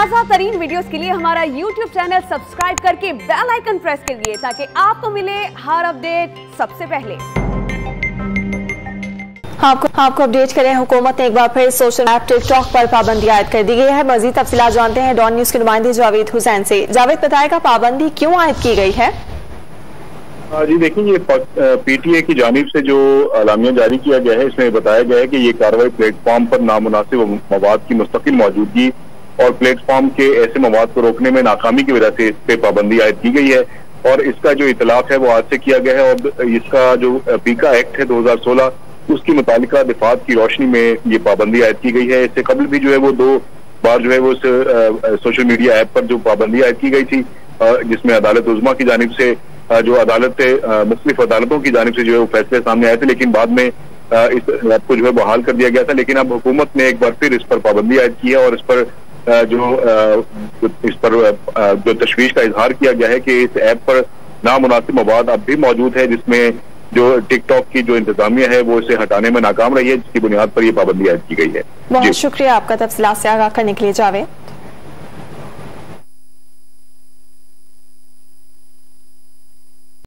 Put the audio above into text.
ताज़ा तरीन वीडियोस के लिए हमारा YouTube चैनल सब्सक्राइब करके बेल आइकन प्रेस करिए ताकि आपको मिले हर अपडेट सबसे पहले। आपको अपडेट करें, हुकूमत ने एक बार फिर सोशल ऐप टिकटॉक पर पाबंदी आयद कर दी गई है। मजीद तफसीलात जानते हैं डॉन न्यूज के नुमाइंदे जावेद हुसैन से। जावेद, बताएगा पाबंदी क्यों आयद की गई है? जी देखिए, ये पीटीए की जानिब से जो अलामिया जारी किया गया है, इसमें बताया गया है कि ये कार्रवाई प्लेटफॉर्म पर नामुनासिब मवाद की मुस्तकिल मौजूदगी और प्लेटफॉर्म के ऐसे मवाद को रोकने में नाकामी की वजह से इस पे पाबंदी आयद की गई है और इसका जो इतलाक है वो आज से किया गया है। और इसका जो पीका एक्ट है 2016 उसकी मुतालिका दिफात की रोशनी में ये पाबंदी आयद की गई है। इससे कबल भी जो है वो 2 बार जो है वो सोशल मीडिया ऐप पर जो पाबंदी आयद की गई थी, जिसमें अदालत उज़्मा की जानिब से जो अदालत मुख्तलिफ अदालतों की जानिब से जो है वो फैसले सामने आए थे, लेकिन बाद में इस ऐप को जो है बहाल कर दिया गया था। लेकिन अब हुकूमत ने एक बार फिर इस पर पाबंदी आयद की है और इस पर जो तशवीश का इजहार किया गया है कि इस ऐप पर नामुनासिब मवाद अब भी मौजूद है, जिसमें जो टिकटॉक की जो इंतजामिया है वो इसे हटाने में नाकाम रही है, जिसकी बुनियाद पर यह पाबंदी आयद की गई है। बहुत शुक्रिया आपका तफसीलात से आगाह करने के लिए जावेद।